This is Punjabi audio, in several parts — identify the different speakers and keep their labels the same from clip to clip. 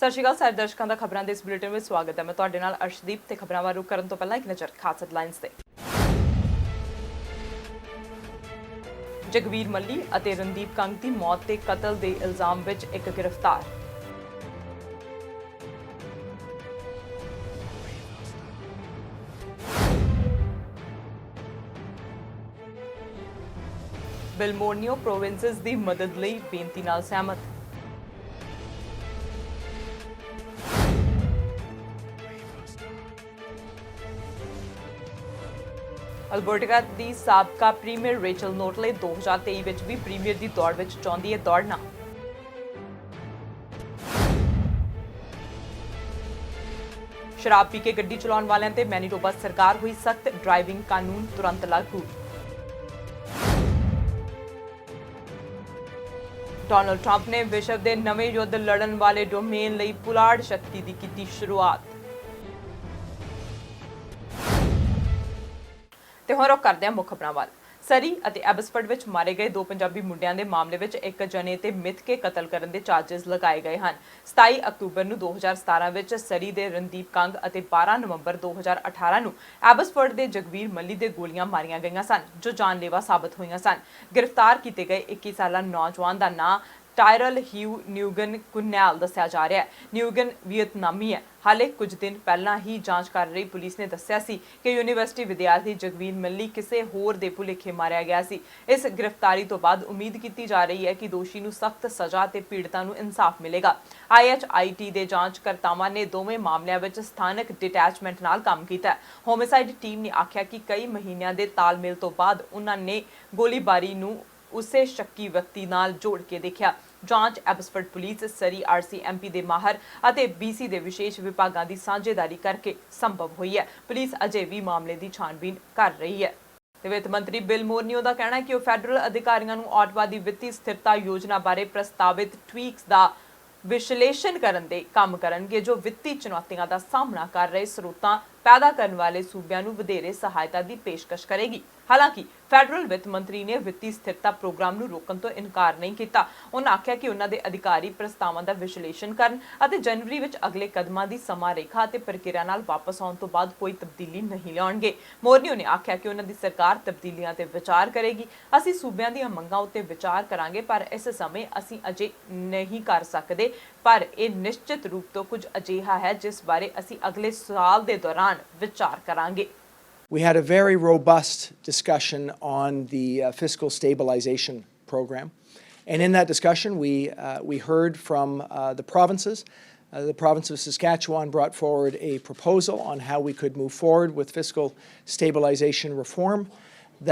Speaker 1: ਸਤਿ ਸ਼੍ਰੀ ਅਕਾਲ ਸਾਰੇ ਦਰਸ਼ਕਾਂ ਦਾ ਖਬਰਾਂ ਦੇ ਇਸ ਬੁਲੇਟਿਨ ਵਿੱਚ ਸਵਾਗਤ ਹੈ। ਮੈਂ ਤੁਹਾਡੇ ਨਾਲ ਅਰਸ਼ਦੀਪ ਤੇ ਖਬਰਾਂ ਵਾਰੂ ਕਰਨ ਤੋਂ ਪਹਿਲਾਂ ਇੱਕ ਨਜ਼ਰ ਖਾਸ ਹੈਡਲਾਈਨਸ ਤੇ। ਜਗਵੀਰ ਮੱਲੀ ਅਤੇ ਰਣਦੀਪ ਕੰਗ ਦੀ ਮੌਤ ਤੇ ਕਤਲ ਦੇ ਇਲਜ਼ਾਮ ਵਿੱਚ ਇੱਕ ਗ੍ਰਿਫਤਾਰ। ਬਿਲਮੋਰਨੀਓ ਪ੍ਰੋਵਿੰਸਸ ਦੀ ਮਦਦ ਲਈ ਬੇਨਤੀ ਨਾਲ ਸਹਿਮਤ। ਅਲਬਰਟਾ ਦੀ ਸਾਬਕਾ ਪ੍ਰੀਮੀਅਰ ਰੇਚਲ ਨੋਟਲੇ 2023 ਵਿੱਚ ਵੀ ਪ੍ਰੀਮੀਅਰ ਦੀ ਦੌੜ ਵਿੱਚ ਚਾਹੁੰਦੀ ਹੈ ਦੌੜਨਾ। ਸ਼ਰਾਬ ਪੀ ਕੇ ਗੱਡੀ ਚਲਾਉਣ ਵਾਲਿਆਂ ਤੇ ਮੈਨੀਟੋਬਾ ਸਰਕਾਰ ਹੋਈ ਸਖਤ, ਡਰਾਈਵਿੰਗ ਕਾਨੂੰਨ ਤੁਰੰਤ ਲਾਗੂ। ਡੋਨਾਲਡ ਟਰੰਪ ਨੇ ਵਿਸ਼ਵ ਦੇ ਨਵੇਂ ਯੁੱਧ ਲੜਨ ਵਾਲੇ ਡੋਮੇਨ ਲਈ ਪੁਲਾੜ ਸ਼ਕਤੀ ਦੀ ਕੀਤੀ ਸ਼ੁਰੂਆਤ। ਤੇ ਹੁਣ ਰੁਕ ਕਰਦੇ ਹਾਂ ਮੁੱਖ ਖਬਰਾਂ ਵੱਲ। ਸਰੀ ਅਤੇ ਐਬਸਫੋਰਡ ਵਿੱਚ ਮਾਰੇ ਗਏ 2 ਪੰਜਾਬੀ ਮੁੰਡਿਆਂ ਦੇ ਮਾਮਲੇ ਵਿੱਚ ਇੱਕ ਜਣੇ ਤੇ ਮਿੱਥ ਕੇ ਕਤਲ ਕਰਨ ਦੇ ਚਾਰਜਸ ਲਗਾਏ ਗਏ ਹਨ। 27 ਅਕਤੂਬਰ ਨੂੰ 2017 ਵਿੱਚ ਸਰੀ ਦੇ ਰਣਦੀਪ ਕੰਗ ਅਤੇ 12 ਨਵੰਬਰ 2018 ਨੂੰ ਐਬਸਫੋਰਡ ਦੇ ਜਗਵੀਰ ਮੱਲੀ ਦੇ ਗੋਲੀਆਂ ਮਾਰੀਆਂ ਗਈਆਂ ਸਨ, ਜੋ ਜਾਨਲੇਵਾ ਸਾਬਤ ਹੋਈਆਂ ਸਨ। ਗ੍ਰਿਫਤਾਰ ਕੀਤੇ ਗਏ 21 ਸਾਲਾ ਨੌਜਵਾਨ ਦਾ ਨਾਂ ਟਾਇਰਲ ਹਿਊ ਨਿਊਗਨ ਕੁਨੈਲ ਦੱਸਿਆ ਜਾ ਰਿਹਾ ਹੈ। ਨਿਊਗਨ ਵੀਅਤਨਾਮੀ ਹੈ। ਹਾਲੇ ਕੁਝ ਦਿਨ ਪਹਿਲਾਂ ਹੀ ਜਾਂਚ ਕਰ ਰਹੀ ਪੁਲਿਸ ਨੇ ਦੱਸਿਆ ਸੀ ਕਿ ਯੂਨੀਵਰਸਿਟੀ ਵਿਦਿਆਰਥੀ ਜਗਵੀਰ ਮੱਲੀ ਕਿਸੇ ਹੋਰ ਦੇ ਭੁਲੇਖੇ ਮਾਰਿਆ ਗਿਆ ਸੀ। ਇਸ ਗ੍ਰਿਫਤਾਰੀ ਤੋਂ ਬਾਅਦ ਉਮੀਦ ਕੀਤੀ ਜਾ ਰਹੀ ਹੈ ਕਿ ਦੋਸ਼ੀ ਨੂੰ ਸਖਤ ਸਜ਼ਾ ਤੇ ਪੀੜਤਾਂ ਨੂੰ ਇਨਸਾਫ ਮਿਲੇਗਾ। IHIT ਦੇ ਜਾਂਚਕਰਤਾਵਾਂ ਨੇ ਦੋਵੇਂ ਮਾਮਲਿਆਂ ਵਿੱਚ ਸਥਾਨਕ ਡਿਟੈਚਮੈਂਟ ਨਾਲ ਕੰਮ ਕੀਤਾ। ਹੋਮਿਸਾਈਡ ਟੀਮ ਨੇ ਆਖਿਆ ਕਿ ਕਈ ਮਹੀਨਿਆਂ ਦੇ ਤਾਲਮੇਲ ਤੋਂ ਬਾਅਦ ਉਹਨਾਂ ਨੇ ਗੋਲੀਬਾਰੀ ਨੂੰ ਉਸੇ ਸ਼ੱਕੀ ਵਿਅਕਤੀ ਨਾਲ ਜੋੜ ਕੇ ਦੇਖਿਆ। ਜਾਂਚ ਐਬਸਫੋਰਡ ਪੁਲਿਸ, ਸਰੀ RCMP ਦੇ ਮਾਹਰ ਅਤੇ BC ਦੇ ਵਿਸ਼ੇਸ਼ ਵਿਭਾਗਾਂ ਦੀ ਸਾਂਝੇਦਾਰੀ ਕਰਕੇ ਸੰਭਵ ਹੋਈ ਹੈ। ਪੁਲਿਸ ਅਜੇ ਵੀ ਮਾਮਲੇ ਦੀ ਛਾਣਬੀਨ ਕਰ ਰਹੀ ਹੈ। ਤੇ ਵਿੱਤ ਮੰਤਰੀ ਬਿਲ ਮੋਰਨੀਓ ਦਾ ਕਹਿਣਾ ਹੈ ਕਿ ਉਹ ਫੈਡਰਲ ਅਧਿਕਾਰੀਆਂ ਨੂੰ ਆਟਵਾ ਦੀ ਵਿੱਤੀ ਸਥਿਰਤਾ ਯੋਜਨਾ ਬਾਰੇ ਪ੍ਰਸਤਾਵਿਤ ਟਵੀਕਸ ਦਾ ਵਿਸ਼ਲੇਸ਼ਣ ਕਰਨ ਦੇ ਕੰਮ ਕਰਨਗੇ, ਜੋ ਵਿੱਤੀ ਚੁਣੌਤੀਆਂ ਦਾ ਸਾਹਮਣਾ ਕਰ ਰਹੇ ਸਰੋਤਾਂ ਪੈਦਾ ਕਰਨ ਵਾਲੇ ਸੂਬਿਆਂ ਨੂੰ ਵਧੇਰੇ ਸਹਾਇਤਾ ਦੀ ਪੇਸ਼ਕਸ਼ ਕਰੇਗੀ। ਹਾਲਾਂਕਿ ਫੈਡਰਲ ਵਿੱਤ ਮੰਤਰੀ ਨੇ ਵਿੱਤੀ ਸਥਿਰਤਾ ਪ੍ਰੋਗਰਾਮ ਨੂੰ ਰੋਕਣ ਤੋਂ ਇਨਕਾਰ ਨਹੀਂ ਕੀਤਾ। ਉਹਨਾਂ ਆਖਿਆ ਕਿ ਉਹਨਾਂ ਦੇ ਅਧਿਕਾਰੀ ਪ੍ਰਸਤਾਵਾਂ ਦਾ ਵਿਸ਼ਲੇਸ਼ਣ ਕਰਨ ਅਤੇ ਜਨਵਰੀ ਵਿੱਚ ਅਗਲੇ ਕਦਮਾਂ ਦੀ ਸਮਾਂ ਰੇਖਾ ਅਤੇ ਪ੍ਰਕਿਰਿਆ ਨਾਲ ਵਾਪਸ ਆਉਣ ਤੋਂ ਬਾਅਦ ਕੋਈ ਤਬਦੀਲੀ ਨਹੀਂ ਲਿਆਉਣਗੇ। ਮੋਰਨੀਓ ਨੇ ਆਖਿਆ ਕਿ ਉਹਨਾਂ ਦੀ ਸਰਕਾਰ ਤਬਦੀਲੀਆਂ ਤੇ ਵਿਚਾਰ ਕਰੇਗੀ। ਅਸੀਂ ਸੂਬਿਆਂ ਦੀਆਂ ਮੰਗਾਂ ਉੱਤੇ ਵਿਚਾਰ ਕਰਾਂਗੇ, ਪਰ ਇਸ ਸਮੇਂ ਅਸੀਂ ਅਜੇ ਨਹੀਂ ਕਰ ਸਕਦੇ, ਪਰ ਇਹ ਨਿਸ਼ਚਿਤ ਰੂਪ ਤੋਂ ਕੁਝ ਅਜਿਹਾ ਹੈ ਜਿਸ ਬਾਰੇ ਅਸੀਂ ਅਗਲੇ ਸਾਲ ਦੇ ਦੌਰਾਨ ਵਿਚਾਰ ਕਰਾਂਗੇ।
Speaker 2: We had a very robust discussion on the fiscal stabilization program. And in that discussion, we heard from the provinces. The province of Saskatchewan brought forward a proposal on how we could move forward with fiscal stabilization reform.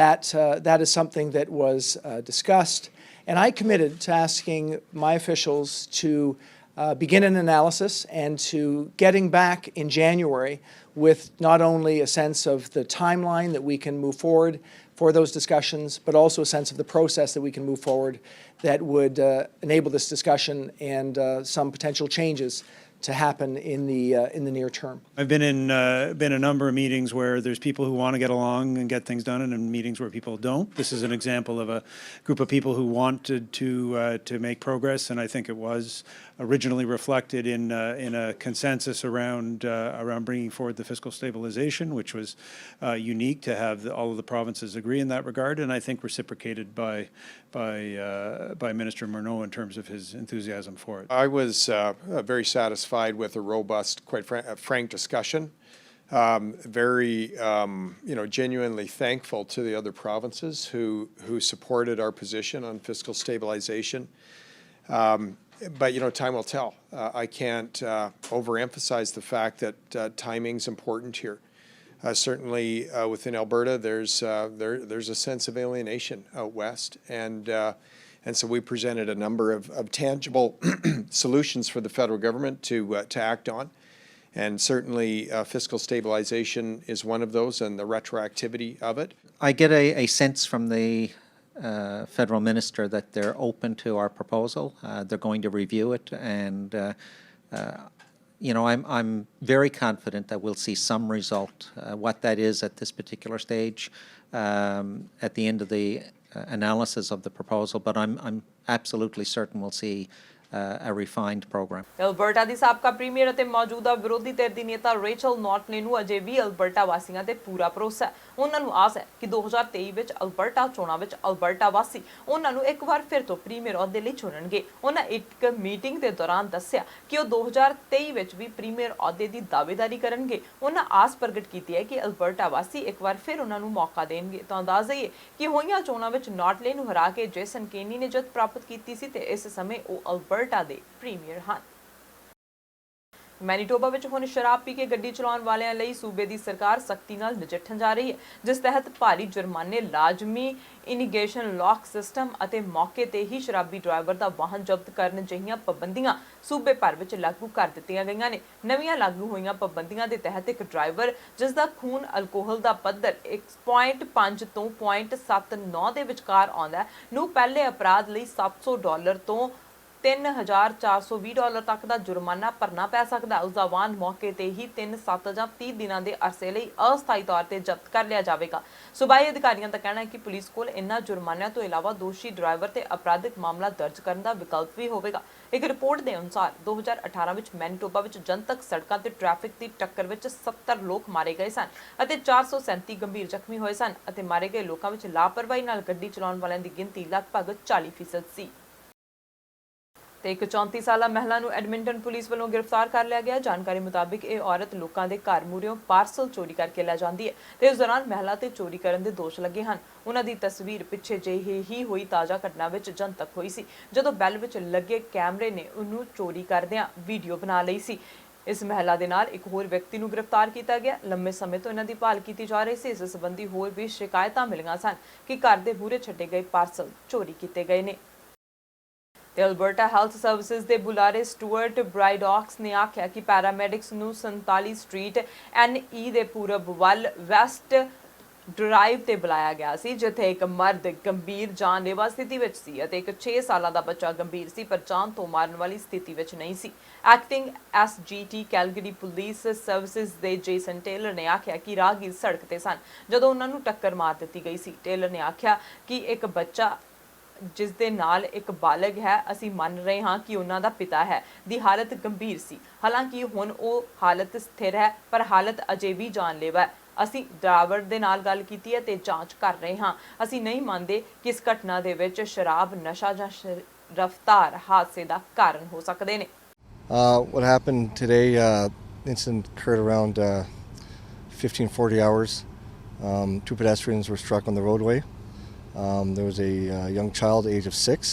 Speaker 2: That is something that was discussed. And I committed to asking my officials to begin an analysis and to getting back in January with not only a sense of the timeline that we can move forward for those discussions, but also a sense of the process that we can move forward that would enable this discussion and some potential changes to happen in the near term.
Speaker 3: I've been in a number of meetings where there's people who want to get along and get things done, and in meetings where people don't. This is an example of a group of people who wanted to make progress, and I think it was originally reflected in a consensus around bringing forward the fiscal stabilization, which was unique to have all of the provinces agree in that regard, and I think reciprocated by Minister Murneau in terms of his enthusiasm for it.
Speaker 4: I was very satisfied with a robust, quite frank discussion. Very, genuinely thankful to the other provinces who supported our position on fiscal stabilization. But, time will tell. I can't overemphasize the fact that timing's important here. Certainly within Alberta, there's a sense of alienation out west, and so we presented a number of tangible solutions for the federal government to act on. And certainly fiscal stabilization is one of those, and the retroactivity of it.
Speaker 5: I get a sense from the federal minister that they're open to our proposal. They're going to review it, and I'm very confident that we'll see some result. What that is at this particular stage, at the end of the analysis of the proposal, but I'm absolutely certain we'll see a refined program.
Speaker 1: Alberta ਦੀ ਸਾਬਕਾ ਪ੍ਰੀਮੀਅਰ ਅਤੇ ਮੌਜੂਦਾ ਵਿਰੋਧੀ ਧਿਰ ਦੀ ਨੇਤਾ ਰੇਚਲ ਨੌਟਲੇ ਨੂੰ ਅਜੇ ਵੀ ਅਲਬਰਟਾ ਵਾਸੀਆਂ ਤੇ ਪੂਰਾ ਭਰੋਸਾ ਹੈ। ਉਹਨਾਂ ਨੂੰ ਆਸ ਹੈ ਕਿ 2023 ਵਿੱਚ ਅਲਬਰਟਾ ਚੋਣਾਂ ਵਿੱਚ ਅਲਬਰਟਾ ਵਾਸੀ ਉਹਨਾਂ ਨੂੰ ਇੱਕ ਵਾਰ ਫਿਰ ਤੋਂ ਪ੍ਰੀਮੀਅਰ ਅਹੁਦੇ ਲਈ ਚੁਣਨਗੇ। ਉਹਨਾਂ ਇੱਕ ਮੀਟਿੰਗ ਦੇ ਦੌਰਾਨ ਦੱਸਿਆ ਕਿ ਉਹ 2023 ਵਿੱਚ ਵੀ ਪ੍ਰੀਮੀਅਰ ਅਹੁਦੇ ਦੀ ਦਾਅਵੇਦਾਰੀ ਕਰਨਗੇ। ਉਹਨਾਂ ਆਸ ਪ੍ਰਗਟ ਕੀਤੀ ਹੈ ਕਿ ਅਲਬਰਟਾ ਵਾਸੀ ਇੱਕ ਵਾਰ ਫਿਰ ਉਹਨਾਂ ਨੂੰ ਮੌਕਾ ਦੇਣਗੇ। ਤਾਂ ਦੱਸ ਦਈਏ ਕਿ ਹੋਈਆਂ ਚੋਣਾਂ ਵਿੱਚ ਨੌਟਲੇ ਨੂੰ ਹਰਾ ਕੇ ਜੇਸਨ ਕੇਨੀ ਨੇ ਜਿੱਤ ਪ੍ਰਾਪਤ ਕੀਤੀ ਸੀ ਤੇ ਇਸ ਸਮੇਂ ਉਹ ਅਲਬਰਟਾ ਦੇ ਪ੍ਰੀਮੀਅਰ ਹਨ। ਮੈਨੀਟੋਬਾ ਵਿੱਚ ਹੁਣ ਸ਼ਰਾਬ ਪੀ ਕੇ ਗੱਡੀ ਚਲਾਉਣ ਵਾਲਿਆਂ ਲਈ ਸੂਬੇ ਦੀ ਸਰਕਾਰ ਸਖਤੀ ਨਾਲ ਨਜਿੱਠਣ ਜਾ ਰਹੀ ਹੈ, ਜਿਸ ਤਹਿਤ ਭਾਰੀ ਜੁਰਮਾਨੇ, ਲਾਜ਼ਮੀ ਇਨੀਗੇਸ਼ਨ ਲੌਕ ਸਿਸਟਮ ਅਤੇ ਮੌਕੇ ਤੇ ਹੀ ਸ਼ਰਾਬੀ ਡਰਾਈਵਰ ਦਾ ਵਾਹਨ ਜ਼ਬਤ ਕਰਨ ਜਿਹੀਆਂ ਪਾਬੰਦੀਆਂ ਸੂਬੇ ਭਰ ਵਿੱਚ ਲਾਗੂ ਕਰ ਦਿੱਤੀਆਂ ਗਈਆਂ ਨੇ। ਨਵੀਆਂ ਲਾਗੂ ਹੋਈਆਂ ਪਾਬੰਦੀਆਂ ਦੇ ਤਹਿਤ ਇੱਕ ਡਰਾਈਵਰ ਜਿਸ ਦਾ ਖੂਨ ਅਲਕੋਹਲ ਦਾ ਪੱਧਰ 1.5 ਤੋਂ 0.79 ਦੇ ਵਿਚਕਾਰ ਆਉਂਦਾ ਹੈ ਨੂੰ ਪਹਿਲੇ ਅਪਰਾਧ ਲਈ $700 ਤੋਂ $3,420 ਤੱਕ ਦਾ ਜੁਰਮਾਨਾ ਭਰਨਾ ਪੈ ਸਕਦਾ। ਉਸ ਦਾ ਵਾਹਨ ਮੌਕੇ ਤੇ ਹੀ 3, 7 ਜਾਂ 30 ਦਿਨਾਂ ਦੇ ਅਰਸੇ ਲਈ ਅਸਥਾਈ ਤੌਰ ਤੇ ਜ਼ਬਤ ਕਰ ਲਿਆ ਜਾਵੇਗਾ। ਸੂਬਾਈ ਅਧਿਕਾਰੀਆਂ ਦਾ ਕਹਿਣਾ ਹੈ ਕਿ ਪੁਲਿਸ ਕੋਲ ਇਨ੍ਹਾਂ ਜੁਰਮਾਨਿਆਂ ਤੋਂ ਇਲਾਵਾ ਦੋਸ਼ੀ ਡਰਾਈਵਰ ਤੇ ਅਪਰਾਧਿਕ ਮਾਮਲਾ ਦਰਜ ਕਰਨ ਦਾ ਵਿਕਲਪ ਵੀ ਹੋਵੇਗਾ। ਇੱਕ ਰਿਪੋਰਟ ਦੇ ਅਨੁਸਾਰ 2018 ਵਿੱਚ ਮੈਨੀਟੋਬਾ ਵਿੱਚ ਜਨਤਕ ਸੜਕਾਂ ਤੇ ਟ੍ਰੈਫਿਕ ਦੀ ਟੱਕਰ ਵਿੱਚ 70 ਲੋਕ ਮਾਰੇ ਗਏ ਸਨ ਅਤੇ 437 ਗੰਭੀਰ ਜ਼ਖਮੀ ਹੋਏ ਸਨ ਅਤੇ ਮਾਰੇ ਗਏ ਲੋਕਾਂ ਵਿੱਚ ਲਾਪਰਵਾਹੀ ਨਾਲ ਗੱਡੀ ਚਲਾਉਣ ਵਾਲਿਆਂ ਦੀ ਗਿਣਤੀ ਲਗਭਗ 40% ਸੀ। ਤੇ ਇੱਕ 34 ਸਾਲਾ ਮਹਿਲਾ ਨੂੰ ਐਡਮਿੰਟਨ ਪੁਲਿਸ ਵੱਲੋਂ ਗ੍ਰਿਫਤਾਰ ਕਰ ਲਿਆ ਗਿਆ। ਜਾਣਕਾਰੀ ਮੁਤਾਬਿਕ ਇਹ ਔਰਤ ਲੋਕਾਂ ਦੇ ਘਰ ਮੂਹਰਿਓਂ ਪਾਰਸਲ ਚੋਰੀ ਕਰਕੇ ਲੈ ਜਾਂਦੀ ਹੈ ਤੇ ਉਸ ਦੌਰਾਨ ਮਹਿਲਾ ਤੇ ਚੋਰੀ ਕਰਨ ਦੇ ਦੋਸ਼ ਲੱਗੇ ਹਨ। ਉਹਨਾਂ ਦੀ ਤਸਵੀਰ ਪਿੱਛੇ ਜਿਹੇ ਹੀ ਹੋਈ ਤਾਜ਼ਾ ਘਟਨਾ ਵਿੱਚ ਜਨਤਕ ਹੋਈ ਸੀ, ਜਦੋਂ ਬੈਲ ਵਿੱਚ ਲੱਗੇ ਕੈਮਰੇ ਨੇ ਉਹਨੂੰ ਚੋਰੀ ਕਰਦਿਆਂ ਵੀਡੀਓ ਬਣਾ ਲਈ ਸੀ। ਇਸ ਮਹਿਲਾ ਦੇ ਨਾਲ ਇੱਕ ਹੋਰ ਵਿਅਕਤੀ ਨੂੰ ਗ੍ਰਿਫਤਾਰ ਕੀਤਾ ਗਿਆ। ਲੰਮੇ ਸਮੇਂ ਤੋਂ ਇਹਨਾਂ ਦੀ ਭਾਲ ਕੀਤੀ ਜਾ ਰਹੀ ਸੀ। ਇਸ ਸੰਬੰਧੀ ਹੋਰ ਵੀ ਸ਼ਿਕਾਇਤਾਂ ਮਿਲੀਆਂ ਸਨ ਕਿ ਘਰ ਦੇ ਮੂਹਰੇ ਛੱਡੇ ਗਏ ਪਾਰਸਲ ਚੋਰੀ ਕੀਤੇ ਗਏ ਨੇ। ਤੇ ਅਲਬਰਟਾ ਹੈਲਥ ਸਰਵਿਸਿਜ਼ ਦੇ ਬੁਲਾਰੇ ਸਟੂਅਰਟ ਬ੍ਰਾਈਡੌਕਸ ਨੇ ਆਖਿਆ ਕਿ ਪੈਰਾਮੈਡਿਕਸ ਨੂੰ 47 ਸਟਰੀਟ NE ਦੇ ਪੂਰਬ ਵੱਲ ਵੈਸਟ ਡਰਾਈਵ ਤੇ ਬੁਲਾਇਆ ਗਿਆ ਸੀ, ਜਿੱਥੇ ਇੱਕ ਮਰਦ ਗੰਭੀਰ ਜਾਨਲੇਵਾ ਸਥਿਤੀ ਵਿੱਚ ਸੀ ਅਤੇ ਇੱਕ 6 ਸਾਲਾਂ ਦਾ ਬੱਚਾ ਗੰਭੀਰ ਸੀ ਪਰ ਜਾਨ ਤੋਂ ਮਾਰਨ ਵਾਲੀ ਸਥਿਤੀ ਵਿੱਚ ਨਹੀਂ ਸੀ। Acting SGT Calgary police services ਦੇ ਜੇਸਨ ਟੇਲਰ ਨੇ ਆਖਿਆ ਕਿ ਰਾਹਗੀਰ ਸੜਕ ਤੇ ਸਨ ਜਦੋਂ ਉਹਨਾਂ ਨੂੰ ਟੱਕਰ ਮਾਰ ਦਿੱਤੀ ਗਈ ਸੀ। ਟੇਲਰ ਨੇ ਆਖਿਆ ਕਿ ਇੱਕ ਬੱਚਾ ਜਿਸ ਦੇ ਨਾਲ ਇੱਕ ਬਾਲਗ ਹੈ, ਅਸੀਂ ਮੰਨ ਰਹੇ ਹਾਂ ਕਿ ਉਹਨਾਂ ਦਾ ਪਿਤਾ ਹੈ, ਦੀ ਹਾਲਤ ਗੰਭੀਰ ਸੀ। ਹਾਲਾਂਕਿ ਹੁਣ ਉਹ ਹਾਲਤ ਸਥਿਰ ਹੈ ਪਰ ਹਾਲਤ ਅਜੇ ਵੀ ਜਾਨਲੇਵਾ ਹੈ। ਅਸੀਂ ਡਰਾਈਵਰ ਦੇ ਨਾਲ ਗੱਲ ਕੀਤੀ ਹੈ ਤੇ ਜਾਂਚ ਕਰ ਰਹੇ ਹਾਂ। ਅਸੀਂ ਨਹੀਂ ਮੰਨਦੇ ਕਿ ਇਸ ਘਟਨਾ ਦੇ ਵਿੱਚ ਸ਼ਰਾਬ, ਨਸ਼ਾ ਜਾਂ ਰਫ਼ਤਾਰ ਹਾਦਸੇ ਦਾ ਕਾਰਨ ਹੋ ਸਕਦੇ ਨੇ।
Speaker 6: What happened today, incident occurred around 15:40 hours. Two pedestrians were struck on the roadway. There was a young child, age of 6,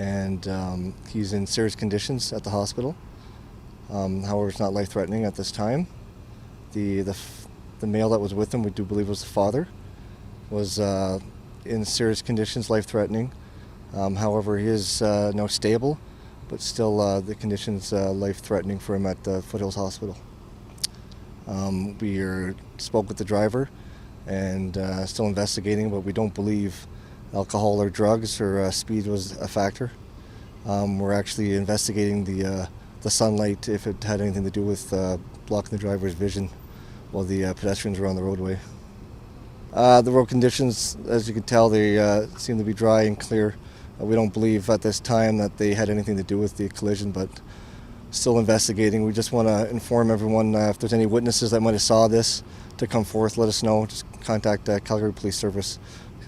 Speaker 6: and he's in serious conditions at the hospital. However, it's not life-threatening at this time. The male that was with him, we do believe was the father, was in serious conditions, life-threatening. However, he is now stable, but still the conditions life-threatening for him at the Foothills Hospital. We spoke with the driver and still investigating, but we don't believe alcohol or drugs or speed was a factor. We're actually investigating the sunlight, if it had anything to do with blocking the driver's vision while the pedestrians were on the roadway. The road conditions, as you can tell, they seem to be dry and clear. We don't believe at this time that they had anything to do with the collision, but still investigating. We just want to inform everyone if there's any witnesses that might have saw this to come forth, let us know. Just contact Calgary Police Service.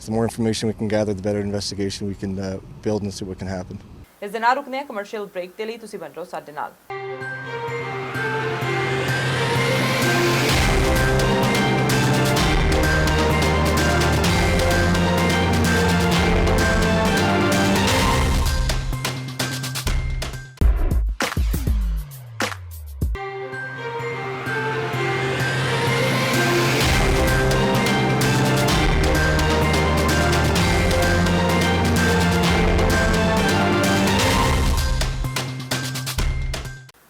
Speaker 6: The more information we can gather, the better investigation we can build and see what can happen.
Speaker 1: ਇਸ ਦੇ ਨਾਲ ਰੁਕਦੇ ਹਾਂ ਕਮਰਸ਼ੀਅਲ ਬ੍ਰੇਕ ਦੇ ਲਈ। ਤੁਸੀਂ ਬਣ ਰਹੋ ਸਾਡੇ ਨਾਲ।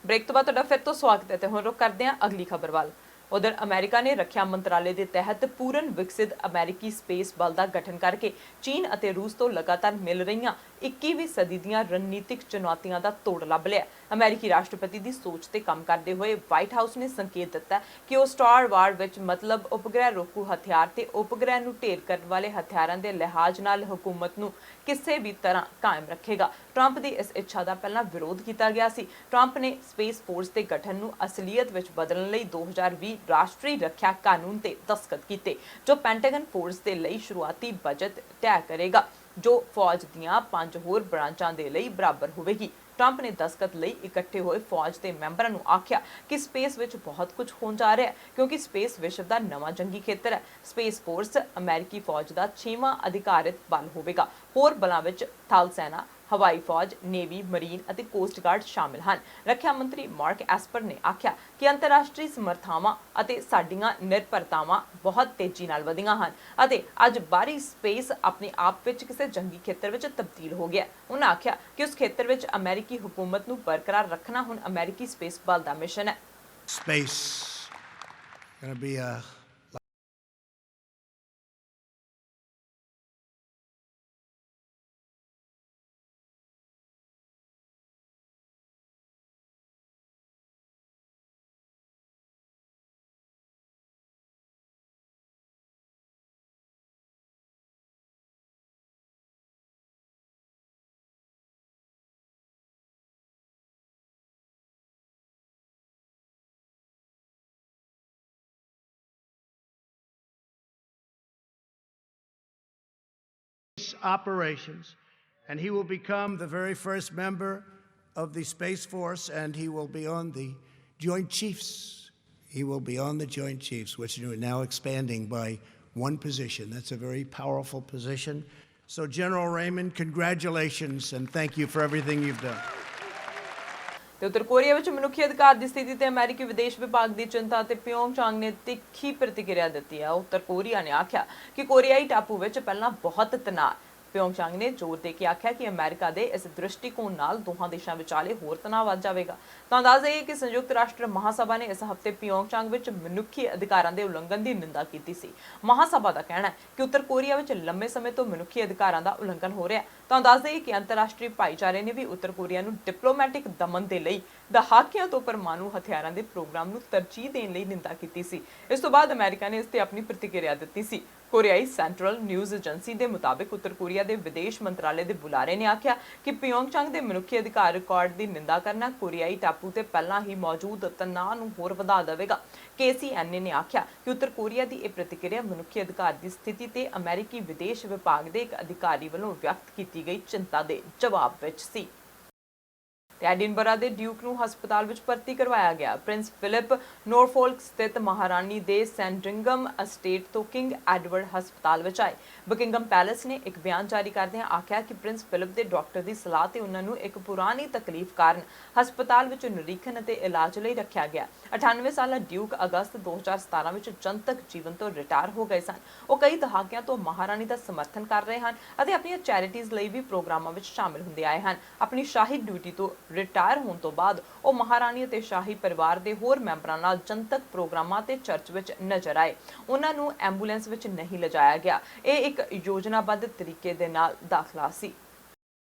Speaker 1: ਬ੍ਰੇਕ ਤੋਂ ਬਾਅਦ ਤੁਹਾਡਾ ਫਿਰ ਤੋਂ ਸਵਾਗਤ ਹੈ ਤੇ ਹੁਣ ਰੁਕ ਕਰਦੇ ਹਾਂ ਅਗਲੀ ਖਬਰ ਵੱਲ। ਉਧਰ ਅਮਰੀਕਾ ਨੇ ਰੱਖਿਆ ਮੰਤਰਾਲੇ ਦੇ ਤਹਿਤ ਪੂਰਨ ਵਿਕਸਿਤ ਅਮਰੀਕੀ ਸਪੇਸ ਬਲ ਦਾ ਗਠਨ ਕਰਕੇ ਚੀਨ ਅਤੇ ਰੂਸ ਤੋਂ ਲਗਾਤਾਰ ਮਿਲ ਰਹੀਆਂ 21ਵੀਂ ਸਦੀ ਦੀਆਂ ਰਣਨੀਤਿਕ ਚੁਣੌਤੀਆਂ ਦਾ ਤੋੜ ਲੱਭ ਲਿਆ। ਅਮਰੀਕੀ ਰਾਸ਼ਟਰਪਤੀ ਦੀ ਸੋਚ ਤੇ ਕੰਮ ਕਰਦੇ ਹੋਏ ਵਾਈਟ ਹਾਊਸ ਨੇ ਸੰਕੇਤ ਦਿੱਤਾ ਕਿ ਉਹ ਸਟਾਰ ਵਾਰ ਵਿੱਚ ਮਤਲਬ ਉਪਗ੍ਰਹਿ ਰੋਕੂ ਹਥਿਆਰ ਤੇ ਉਪਗ੍ਰਹਿ ਨੂੰ ਢੇਰ ਕਰਨ ਵਾਲੇ ਹਥਿਆਰਾਂ ਦੇ ਲਿਹਾਜ਼ ਨਾਲ ਹਕੂਮਤ ਨੂੰ ਕਿਸੇ ਵੀ ਤਰ੍ਹਾਂ ਕਾਇਮ ਰੱਖੇਗਾ। ਟਰੰਪ ਦੀ ਇਸ ਇੱਛਾ ਦਾ ਪਹਿਲਾਂ ਵਿਰੋਧ ਕੀਤਾ ਗਿਆ ਸੀ। ਟਰੰਪ ਨੇ ਸਪੇਸ ਫੋਰਸ ਦੇ ਗਠਨ ਨੂੰ ਅਸਲੀਅਤ ਵਿੱਚ ਬਦਲਣ ਲਈ 2020 ਰਾਸ਼ਟਰੀ ਰੱਖਿਆ ਕਾਨੂੰਨ ਤੇ ਦਸਤਖਤ ਕੀਤੇ, ਜੋ ਪੈਂਟਾਗਨ ਫੋਰਸ ਦੇ ਲਈ ਸ਼ੁਰੂਆਤੀ ਬਜਟ ਤੈਅ ਕਰੇਗਾ, ਜੋ ਫੌਜ ਦੀਆਂ 5 ਹੋਰ ਬ੍ਰਾਂਚਾਂ ਦੇ ਲਈ ਬਰਾਬਰ ਹੋਵੇਗੀ। ਟਰੰਪ ਨੇ ਦਸਤਖਤ ਲਈ ਇਕੱਠੇ ਹੋਏ ਫੌਜ ਦੇ ਮੈਂਬਰਾਂ ਨੂੰ ਆਖਿਆ ਕਿ ਸਪੇਸ ਵਿੱਚ ਬਹੁਤ ਕੁਝ ਹੋਣ ਜਾ ਰਿਹਾ ਹੈ, ਕਿਉਂਕਿ ਸਪੇਸ ਵਿਸ਼ਵ ਦਾ ਨਵਾਂ ਜੰਗੀ ਖੇਤਰ ਹੈ। ਸਪੇਸ ਫੋਰਸ ਅਮਰੀਕੀ ਫੌਜ ਦਾ 6ਵਾਂ ਅਧਿਕਾਰਿਤ ਬਲ ਹੋਵੇਗਾ। ਹੋਰ ਬਲਾਂ ਵਿੱਚ ਥਲ ਸੈਨਾ, ਹਵਾਈ ਫੌਜ, ਨੇਵੀ, ਮਰੀਨ ਅਤੇ ਕੋਸਟ ਗਾਰਡ ਸ਼ਾਮਿਲ ਹਨ। ਰੱਖਿਆ ਮੰਤਰੀ ਮਾਰਕ ਐਸਪਰ ਨੇ ਆਖਿਆ ਕਿ ਅੰਤਰਰਾਸ਼ਟਰੀ ਸਮਰੱਥਾਵਾਂ ਅਤੇ ਸਾਡੀਆਂ ਨਿਰਭਰਤਾਵਾਂ ਬਹੁਤ ਤੇਜ਼ੀ ਨਾਲ ਵਧੀਆਂ ਹਨ ਅਤੇ ਅੱਜ ਬਾਹਰੀ ਸਪੇਸ ਆਪਣੇ ਆਪ ਵਿੱਚ ਕਿਸੇ ਜੰਗੀ ਖੇਤਰ ਵਿੱਚ ਤਬਦੀਲ ਹੋ ਗਿਆ। ਉਹਨਾਂ ਆਖਿਆ ਕਿ ਉਸ ਖੇਤਰ ਵਿੱਚ ਅਮਰੀਕੀ ਹਕੂਮਤ ਨੂੰ ਬਰਕਰਾਰ ਰੱਖਣਾ ਹੁਣ ਅਮਰੀਕੀ ਸਪੇਸ ਬਲ ਦਾ ਮਿਸ਼ਨ ਹੈ।
Speaker 7: Space going to be a operations, and he will become the very first member of the Space Force, and he will be on the Joint Chiefs. He will be on the Joint Chiefs, which are now expanding by one position. That's a very powerful position. So, General Raymond, congratulations, and thank you for everything you've done.
Speaker 1: ਤੇ ਉੱਤਰ ਕੋਰੀਆ ਵਿੱਚ ਮਨੁੱਖੀ ਅਧਿਕਾਰ ਦੀ ਸਥਿਤੀ ਤੇ ਅਮਰੀਕੀ ਵਿਦੇਸ਼ ਵਿਭਾਗ ਦੀ ਚਿੰਤਾ ਤੇ ਪਿਓਂਗਚਾਂਗ ਨੇ ਤਿੱਖੀ ਪ੍ਰਤੀਕਿਰਿਆ ਦਿੱਤੀ ਹੈ। ਉੱਤਰ ਕੋਰੀਆ ਨੇ ਆਖਿਆ ਕਿ ਕੋਰੀਆਈ ਟਾਪੂ ਵਿੱਚ ਪਹਿਲਾਂ ਬਹੁਤ ਤਣਾਅ। ਪਿਓਂਗਚਾਂਗ ਨੇ ਜ਼ੋਰ ਦੇ ਕੇ ਆਖਿਆ ਕਿ ਅਮਰੀਕਾ ਦੇ ਇਸ ਦ੍ਰਿਸ਼ਟੀਕੋਣ ਨਾਲ ਦੋਹਾਂ ਦੇਸ਼ਾਂ ਵਿਚਾਲੇ ਹੋਰ ਤਣਾਅ ਵੱਧ ਜਾਵੇਗਾ। ਤਾਂ ਦੱਸ ਦਈਏ ਕਿ ਸੰਯੁਕਤ ਰਾਸ਼ਟਰ ਮਹਾਸਭਾ ਨੇ ਇਸ ਹਫ਼ਤੇ ਪਿਓਂਗਚਾਂਗ ਵਿੱਚ ਮਨੁੱਖੀ ਅਧਿਕਾਰਾਂ ਦੇ ਉਲੰਘਣ ਦੀ ਨਿੰਦਾ ਕੀਤੀ ਸੀ। ਮਹਾਸਭਾ ਦਾ ਕਹਿਣਾ ਹੈ ਕਿ ਉੱਤਰ ਕੋਰੀਆ ਵਿੱਚ ਲੰਮੇ ਸਮੇਂ ਤੋਂ ਮਨੁੱਖੀ ਅਧਿਕਾਰਾਂ ਦਾ ਉਲੰਘਣ ਹੋ ਰਿਹਾ ਹੈ। ਤਾਂ ਦੱਸ ਦਈਏ ਕਿ ਅੰਤਰਰਾਸ਼ਟਰੀ ਭਾਈਚਾਰੇ ਨੇ ਵੀ ਉੱਤਰ ਕੋਰੀਆ ਨੂੰ ਡਿਪਲੋਮੈਟਿਕ ਦਮਨ ਦੇ ਲਈ ਦਹਾਕਿਆਂ ਤੋਂ ਪਰਮਾਣੂ ਹਥਿਆਰਾਂ ਦੇ ਪ੍ਰੋਗਰਾਮ ਨੂੰ ਤਰਜੀਹ ਦੇਣ ਲਈ ਨਿੰਦਾ ਕੀਤੀ ਸੀ। ਇਸ ਤੋਂ ਬਾਅਦ ਅਮਰੀਕਾ ਨੇ ਇਸ ਤੇ ਆਪਣੀ ਪ੍ਰਤੀਕਿਰਿਆ ਦਿੱਤੀ ਸੀ। ਕੋਰੀਆਈ ਸੈਂਟਰਲ ਨਿਊਜ਼ ਏਜੰਸੀ ਦੇ ਮੁਤਾਬਿਕ ਉੱਤਰ ਕੋਰੀਆ ਦੇ ਵਿਦੇਸ਼ ਮੰਤਰਾਲੇ ਦੇ ਬੁਲਾਰੇ ਨੇ ਆਖਿਆ ਕਿ ਪਿਓਂਗਚਾਂਗ ਦੇ ਮਨੁੱਖੀ ਅਧਿਕਾਰ ਰਿਕਾਰਡ ਦੀ ਨਿੰਦਾ ਕਰਨਾ ਕੋਰੀਆਈ ਟਾਪੂ ਤੇ ਪਹਿਲਾਂ ਹੀ ਮੌਜੂਦ ਤਣਾਅ ਨੂੰ ਹੋਰ ਵਧਾ ਦੇਵੇਗਾ। KCNA ਨੇ ਆਖਿਆ ਕਿ ਉੱਤਰ ਕੋਰੀਆ ਦੀ ਇਹ ਪ੍ਰਤੀਕਿਰਿਆ ਮਨੁੱਖੀ ਅਧਿਕਾਰ ਦੀ ਸਥਿਤੀ ਤੇ ਅਮਰੀਕੀ ਵਿਦੇਸ਼ ਵਿਭਾਗ ਦੇ ਇੱਕ ਅਧਿਕਾਰੀ ਵੱਲੋਂ ਵਿਅਕਤ ਕੀਤੀ ਗਈ ਚਿੰਤਾ ਦੇ ਜਵਾਬ ਵਿੱਚ ਸੀ। ਤੇ ਐਡਿਨਬਰਾ ਦੇ ਡਿਊਕ ਨੂੰ ਹਸਪਤਾਲ ਵਿੱਚ ਭਰਤੀ ਕਰਵਾਇਆ ਗਿਆ। ਪ੍ਰਿੰਸ ਫਿਲਿਪ ਨੋਰਫੋਲਕ ਸਥਿਤ ਮਹਾਰਾਣੀ ਦੇ ਸੈਂਡਰਿੰਗਮ ਅਸਟੇਟ ਤੋਂ ਕਿੰਗ ਐਡਵਰਡ ਹਸਪਤਾਲ ਵਿੱਚ ਆਏ। ਬਕਿੰਗਮ ਪੈਲੇਸ ਨੇ ਇੱਕ ਬਿਆਨ ਜਾਰੀ ਕਰਦਿਆਂ ਆਖਿਆ ਕਿ ਪ੍ਰਿੰਸ ਫਿਲਿਪ ਦੇ ਡਾਕਟਰ ਦੀ ਸਲਾਹ ਤੇ ਉਹਨਾਂ ਨੂੰ ਇੱਕ ਪੁਰਾਣੀ ਤਕਲੀਫ ਕਾਰਨ ਹਸਪਤਾਲ ਵਿੱਚ ਨਿਰੀਖਣ ਅਤੇ ਇਲਾਜ ਲਈ ਰੱਖਿਆ ਗਿਆ। 98 ਸਾਲਾ ਡਿਊਕ ਅਗਸਤ 2017 ਵਿੱਚ ਜਨਤਕ ਜੀਵਨ ਤੋਂ ਰਿਟਾਇਰ ਹੋ ਗਏ ਸਨ। ਉਹ ਕਈ ਦਹਾਕਿਆਂ ਤੋਂ ਮਹਾਰਾਣੀ ਦਾ ਸਮਰਥਨ ਕਰ ਰਹੇ ਹਨ ਅਤੇ ਆਪਣੀਆਂ ਚੈਰਿਟੀਜ਼ ਲਈ ਵੀ ਪ੍ਰੋਗਰਾਮਾਂ ਵਿੱਚ ਸ਼ਾਮਿਲ ਹੁੰਦੇ ਆਏ ਹਨ। ਆਪਣੀ ਸ਼ਾਹੀ ਡਿਊਟੀ ਤੋਂ ਰਿਟਾਇਰ ਹੋਣ ਤੋਂ ਬਾਅਦ ਉਹ ਮਹਾਰਾਣੀ ਅਤੇ ਸ਼ਾਹੀ ਪਰਿਵਾਰ ਦੇ ਹੋਰ ਮੈਂਬਰਾਂ ਨਾਲ ਜਨਤਕ ਪ੍ਰੋਗਰਾਮਾਂ ਤੇ ਚਰਚ ਵਿੱਚ ਨਜ਼ਰ ਆਏ। ਉਹਨਾਂ ਨੂੰ ਐਂਬੂਲੈਂਸ ਵਿੱਚ ਨਹੀਂ ਲਿਜਾਇਆ ਗਿਆ। ਇਹ ਇੱਕ ਯੋਜਨਾਬੱਧ ਤਰੀਕੇ ਦੇ ਨਾਲ ਦਾਖਲਾ ਸੀ।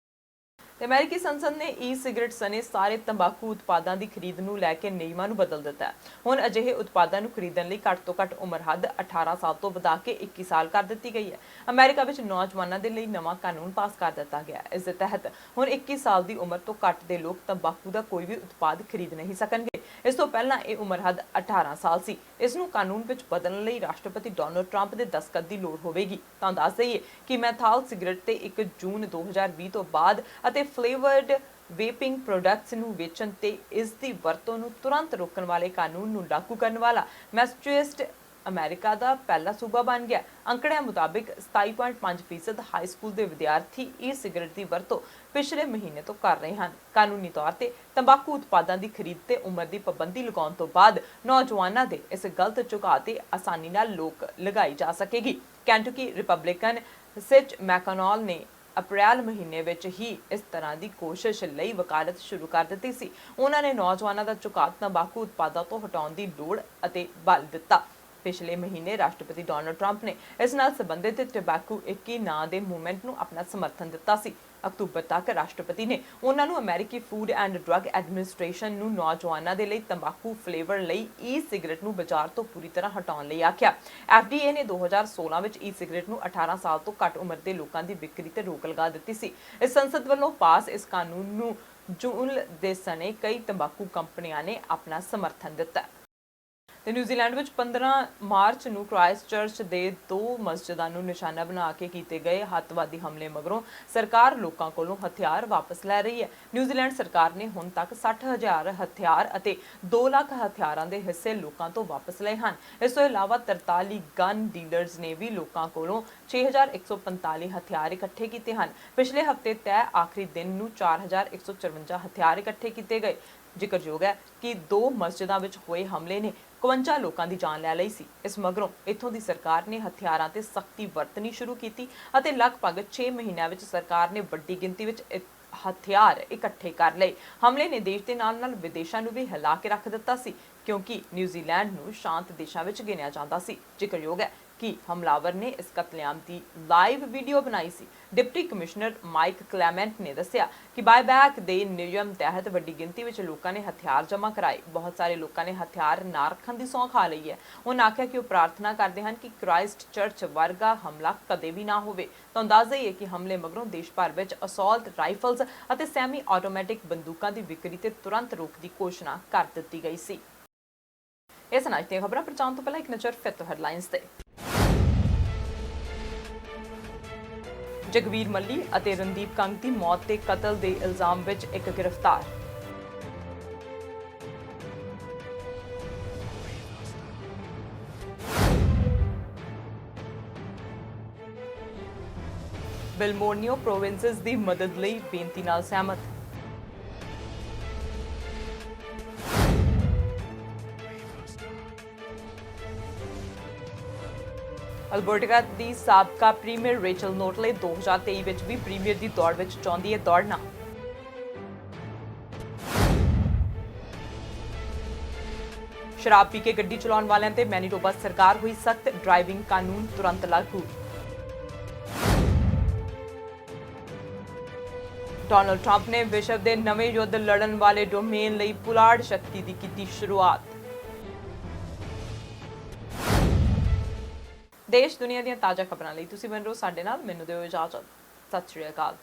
Speaker 1: ਤੇ ਅਮਰੀਕੀ ਸੰਸਦ ਨੇ ਈ-ਸਿਗਰਟ ਸਣੇ ਸਾਰੇ ਤੰਬਾਕੂ ਉਤਪਾਦਾਂ ਦੀ ਖਰੀਦ ਨੂੰ ਲੈ ਕੇ ਨਿਯਮਾਂ ਨੂੰ ਬਦਲ ਦਿੱਤਾ ਹੈ। ਹੁਣ ਅਜਿਹੇ ਉਤਪਾਦਾਂ ਨੂੰ ਖਰੀਦਣ ਲਈ ਘੱਟ ਤੋਂ ਘੱਟ ਉਮਰ ਹੱਦ 18 ਸਾਲ ਤੋਂ ਵਧਾ ਕੇ 21 ਸਾਲ ਕਰ ਦਿੱਤੀ ਗਈ ਹੈ। ਅਮਰੀਕਾ ਵਿੱਚ ਨੌਜਵਾਨਾਂ ਦੇ ਲਈ ਨਵਾਂ ਕਾਨੂੰਨ ਪਾਸ ਕਰ ਦਿੱਤਾ ਗਿਆ ਹੈ। ਇਸ ਦੇ ਤਹਿਤ ਹੁਣ 21 ਸਾਲ ਦੀ ਉਮਰ ਤੋਂ ਘੱਟ ਦੇ ਲੋਕ ਤੰਬਾਕੂ ਦਾ ਕੋਈ ਵੀ ਉਤਪਾਦ ਖਰੀਦ ਨਹੀਂ ਸਕਣਗੇ। ਇਸ ਤੋਂ ਪਹਿਲਾਂ ਇਹ ਉਮਰ ਹੱਦ 18 ਸਾਲ ਸੀ। ਇਸ ਨੂੰ ਕਾਨੂੰਨ ਵਿੱਚ ਬਦਲਣ ਲਈ ਰਾਸ਼ਟਰਪਤੀ ਡੋਨਾਲਡ ਟਰੰਪ ਦੇ ਦਸਤਖਤ ਦੀ ਲੋੜ ਹੋਵੇਗੀ। ਤਾਂ ਦੱਸ ਦਈਏ ਕਿ ਮੈਥਾਲ ਸਿਗਰਟ ਤੇ 1 ਜੂਨ 2020 ਤੋਂ ਬਾਅਦ ਅਤੇ ਫਲੇਵਰਡ ਵੇਪਿੰਗ ਪ੍ਰੋਡਕਟਸ ਨੂੰ ਵੇਚਣ ਤੇ ਇਸ ਦੀ ਵਰਤੋਂ ਨੂੰ ਤੁਰੰਤ ਰੋਕਣ ਵਾਲੇ ਕਾਨੂੰਨ ਨੂੰ ਲਾਗੂ ਕਰਨ ਵਾਲਾ ਮੈਸੇਚੁਸੇਟਸ ਅਮਰੀਕਾ ਦਾ ਪਹਿਲਾ ਸੂਬਾ ਬਣ ਗਿਆ। ਅੰਕੜਿਆਂ ਮੁਤਾਬਿਕ 27.5% ਹਾਈ ਸਕੂਲ ਦੇ ਵਿਦਿਆਰਥੀ ਈ-ਸਿਗਰਟ ਦੀ ਵਰਤੋਂ ਪਿਛਲੇ ਮਹੀਨੇ ਤੋਂ ਕਰ ਰਹੇ ਹਨ। ਕਾਨੂੰਨੀ ਤੌਰ ਤੇ ਤੰਬਾਕੂ ਉਤਪਾਦਾਂ ਦੀ ਖਰੀਦ ਤੇ ਉਮਰ ਦੀ ਪਾਬੰਦੀ ਲਗਾਉਣ ਤੋਂ ਬਾਅਦ ਨੌਜਵਾਨਾਂ ਦੇ ਇਸ ਗਲਤ ਝੁਕਾਅ ਤੇ ਆਸਾਨੀ ਨਾਲ ਰੋਕ ਲਗਾਈ ਜਾ ਸਕੇਗੀ। ਕੈਂਟਕੀ ਰਿਪਬਲਿਕਨ ਸਿਚ ਮੈਕਨੌਲ ਨੇ ਅਪ੍ਰੈਲ ਮਹੀਨੇ ਵਿੱਚ ਹੀ ਇਸ ਤਰ੍ਹਾਂ ਦੀ ਕੋਸ਼ਿਸ਼ ਲਈ ਵਕਾਲਤ ਸ਼ੁਰੂ ਕਰ ਦਿੱਤੀ ਸੀ। ਉਹਨਾਂ ਨੇ ਨੌਜਵਾਨਾਂ ਦਾ ਝੁਕਾਅ ਤੰਬਾਕੂ ਉਤਪਾਦਾਂ ਤੋਂ ਹਟਾਉਣ ਦੀ ਲੋੜ ਅਤੇ ਬਲ ਦਿੱਤਾ। ਪਿਛਲੇ ਮਹੀਨੇ ਰਾਸ਼ਟਰਪਤੀ ਡੋਨਾਲਡ ਟਰੰਪ ਨੇ ਇਸ ਨਾਲ ਸੰਬੰਧਿਤ ਟੋਬੈਕੋ 21 ਨਾਂ ਦੇ ਮੂਵਮੈਂਟ ਨੂੰ ਆਪਣਾ ਸਮਰਥਨ ਦਿੱਤਾ ਸੀ। ਅਕਤੂਬਰ ਤੱਕ ਰਾਸ਼ਟਰਪਤੀ ਨੇ ਉਹਨਾਂ ਨੂੰ ਅਮਰੀਕੀ ਫੂਡ ਐਂਡ ਡਰੱਗ ਐਡਮਿਨਿਸਟ੍ਰੇਸ਼ਨ ਨੂੰ ਨੌਜਵਾਨਾਂ ਦੇ ਲਈ ਤੰਬਾਕੂ ਫਲੇਵਰ ਲਈ ਈ-ਸਿਗਰਟ ਨੂੰ ਬਾਜ਼ਾਰ ਤੋਂ ਪੂਰੀ ਤਰ੍ਹਾਂ ਹਟਾਉਣ ਲਈ ਆਖਿਆ। FDA ਨੇ 2016 ਵਿੱਚ ਈ-ਸਿਗਰਟ ਨੂੰ 18 ਸਾਲ ਤੋਂ ਘੱਟ ਉਮਰ ਦੇ ਲੋਕਾਂ ਦੀ ਵਿਕਰੀ ਤੇ ਰੋਕ ਲਗਾ ਦਿੱਤੀ ਸੀ। ਇਸ ਸੰਸਦ ਵੱਲੋਂ ਪਾਸ ਇਸ ਕਾਨੂੰਨ ਨੂੰ ਜੂਨ ਦੇ ਸਣੇ ਕਈ ਤੰਬਾਕੂ ਕੰਪਨੀਆਂ ਨੇ ਆਪਣਾ ਸਮਰਥਨ ਦਿੱਤਾ। ਤੇ ਨਿਊਜ਼ੀਲੈਂਡ ਵਿੱਚ 15 ਮਾਰਚ ਨੂੰ ਕ੍ਰਾਈਸਟਚਰਚ ਦੇ 2 ਮਸਜਿਦਾਂ ਨੂੰ ਨਿਸ਼ਾਨਾ ਬਣਾ ਕੇ ਕੀਤੇ ਗਏ ਅੱਤਵਾਦੀ ਹਮਲੇ ਮਗਰੋਂ ਸਰਕਾਰ ਲੋਕਾਂ ਕੋਲੋਂ ਹਥਿਆਰ ਵਾਪਸ ਲੈ ਰਹੀ ਹੈ। ਨਿਊਜ਼ੀਲੈਂਡ ਸਰਕਾਰ ਨੇ ਹੁਣ ਤੱਕ 60,000 ਹਥਿਆਰ ਅਤੇ 2 ਲੱਖ ਹਥਿਆਰਾਂ ਦੇ ਹਿੱਸੇ ਲੋਕਾਂ ਤੋਂ ਵਾਪਸ ਲਏ ਹਨ। ਇਸ ਤੋਂ ਇਲਾਵਾ 43 ਗਨ ਡੀਲਰਜ਼ ਨੇ ਵੀ ਲੋਕਾਂ ਕੋਲੋਂ 6,145 ਹਥਿਆਰ ਇਕੱਠੇ ਕੀਤੇ ਹਨ। ਪਿਛਲੇ ਹਫ਼ਤੇ ਤੈਅ ਆਖਰੀ ਦਿਨ ਨੂੰ 4,154 ਹਥਿਆਰ ਇਕੱਠੇ ਕੀਤੇ ਗਏ। ਜ਼ਿਕਰਯੋਗ ਹੈ ਕਿ 2 ਮਸਜਿਦਾਂ ਵਿੱਚ ਹੋਏ ਹਮਲੇ ਨੇ 52 ਲੋਕਾਂ ਦੀ ਜਾਨ ਲੈ ਲਈ ਸੀ। ਇਸ ਮਗਰੋਂ ਇੱਥੋਂ ਦੀ ਸਰਕਾਰ ਨੇ ਹਥਿਆਰਾਂ ਤੇ ਸਖਤੀ ਵਰਤਣੀ ਸ਼ੁਰੂ ਕੀਤੀ ਅਤੇ ਲਗਭਗ 6 ਮਹੀਨਿਆਂ ਵਿੱਚ ਸਰਕਾਰ ਨੇ ਵੱਡੀ ਗਿਣਤੀ ਵਿੱਚ ਹਥਿਆਰ ਇਕੱਠੇ ਕਰ ਲਏ। ਹਮਲੇ ਨੇ ਦੇਸ਼ ਦੇ ਨਾਲ-ਨਾਲ ਵਿਦੇਸ਼ਾਂ ਨੂੰ ਵੀ ਹਿਲਾ ਕੇ ਰੱਖ ਦਿੱਤਾ ਸੀ, ਕਿਉਂਕਿ ਨਿਊਜ਼ੀਲੈਂਡ ਨੂੰ ਸ਼ਾਂਤ ਦੇਸ਼ਾਂ ਵਿੱਚ ਗਿਣਿਆ ਜਾਂਦਾ ਸੀ। ਜ਼ਿਕਰਯੋਗ ਹੈ ਕਿ ਹਮਲਾਵਰ ਨੇ ਇਸ ਕਤਲੇਆਮ ਦੀ ਲਾਈਵ ਵੀਡੀਓ ਬਣਾਈ ਸੀ। ਡਿਪਟੀ ਕਮਿਸ਼ਨਰ ਮਾਈਕ ਕਲੈਮੈਂਟ ਨੇ ਦੱਸਿਆ ਕਿ ਬਾਈਬੈਕ ਦੇ ਨਿਯਮ ਤਹਿਤ ਵੱਡੀ ਗਿਣਤੀ ਵਿੱਚ ਲੋਕਾਂ ਨੇ ਹਥਿਆਰ ਜਮ੍ਹਾਂ ਕਰਾਏ। ਬਹੁਤ ਸਾਰੇ ਲੋਕਾਂ ਨੇ ਹਥਿਆਰ ਨਾ ਰੱਖਣ ਦੀ ਸਹੁੰ ਖਾ ਲਈ ਹੈ। ਉਹਨਾਂ ਆਖਿਆ ਕਿ ਉਹ ਪ੍ਰਾਰਥਨਾ ਕਰਦੇ ਹਨ ਕਿ ਕ੍ਰਾਈਸਟ ਚਰਚ ਵਰਗਾ ਹਮਲਾ ਕਦੇ ਵੀ ਨਾ ਹੋਵੇ। ਤਾਂ ਅੰਦਾਜ਼ਾ ਹੀ ਹੈ ਕਿ ਹਮਲੇ ਮਗਰੋਂ ਦੇਸ਼ ਭਰ ਵਿੱਚ ਅਸੌਲਟ ਰਾਈਫਲਸ ਅਤੇ ਸੈਮੀ ਆਟੋਮੈਟਿਕ ਬੰਦੂਕਾਂ ਦੀ ਵਿਕਰੀ ਤੇ ਤੁਰੰਤ ਰੋਕ ਦੀ ਘੋਸ਼ਣਾ ਕਰ ਦਿੱਤੀ ਗਈ ਸੀ। ਇਸ ਨਾਲ ਦੀਆਂ ਖਬਰਾਂ ਪਹੁੰਚਾਉਣ ਤੋਂ ਪਹਿਲਾਂ ਇੱਕ ਨਜ਼ਰ ਫਿਰ ਤੋਂ ਹੈਡਲਾਈਨਸ ਤੇ। ਜਗਵੀਰ ਮੱਲੀ ਅਤੇ ਰਣਦੀਪ ਕੰਗ ਦੀ ਮੌਤ ਤੇ ਕਤਲ ਦੇ ਇਲਜ਼ਾਮ ਵਿੱਚ ਇੱਕ ਗ੍ਰਿਫਤਾਰ। ਬਿਲਮੋਰਨੀਓ ਪ੍ਰੋਵਿੰਸਸ ਦੀ ਮਦਦ ਲਈ ਬੇਨਤੀ ਨਾਲ ਸਹਿਮਤ। ਅਲਬਰਟਾ ਦੀ ਸਾਬਕਾ ਪ੍ਰੀਮੀਅਰ ਰੇਚਲ ਨੋਟਲੇ 2023 ਵਿੱਚ ਵੀ ਪ੍ਰੀਮੀਅਰ ਦੀ ਦੌੜ ਵਿੱਚ ਚਾਹੁੰਦੀ ਹੈ ਦੌੜਨਾ। ਸ਼ਰਾਬ ਪੀ ਕੇ ਗੱਡੀ ਚਲਾਉਣ ਵਾਲਿਆਂ ਤੇ ਮੈਨੀਟੋਬਾ ਸਰਕਾਰ ਹੋਈ ਸਖਤ, ਡਰਾਈਵਿੰਗ ਕਾਨੂੰਨ ਤੁਰੰਤ ਲਾਗੂ। ਡੋਨਾਲਡ ਟਰੰਪ ਨੇ ਵਿਸ਼ਵ ਦੇ ਨਵੇਂ ਯੁੱਧ ਲੜਨ ਵਾਲੇ ਡੋਮੇਨ ਲਈ ਪੁਲਾੜ ਸ਼ਕਤੀ ਦੀ ਕੀਤੀ ਸ਼ੁਰੂਆਤ। ਦੇਸ਼ ਦੁਨੀਆ ਦੀਆਂ ਤਾਜ਼ਾ ਖਬਰਾਂ ਲਈ ਤੁਸੀਂ ਬਣੇ ਰਹੋ ਸਾਡੇ ਨਾਲ। ਮੈਨੂੰ ਦਿਓ ਇਜਾਜ਼ਤ। ਸਤਿ ਸ਼੍ਰੀ ਅਕਾਲ।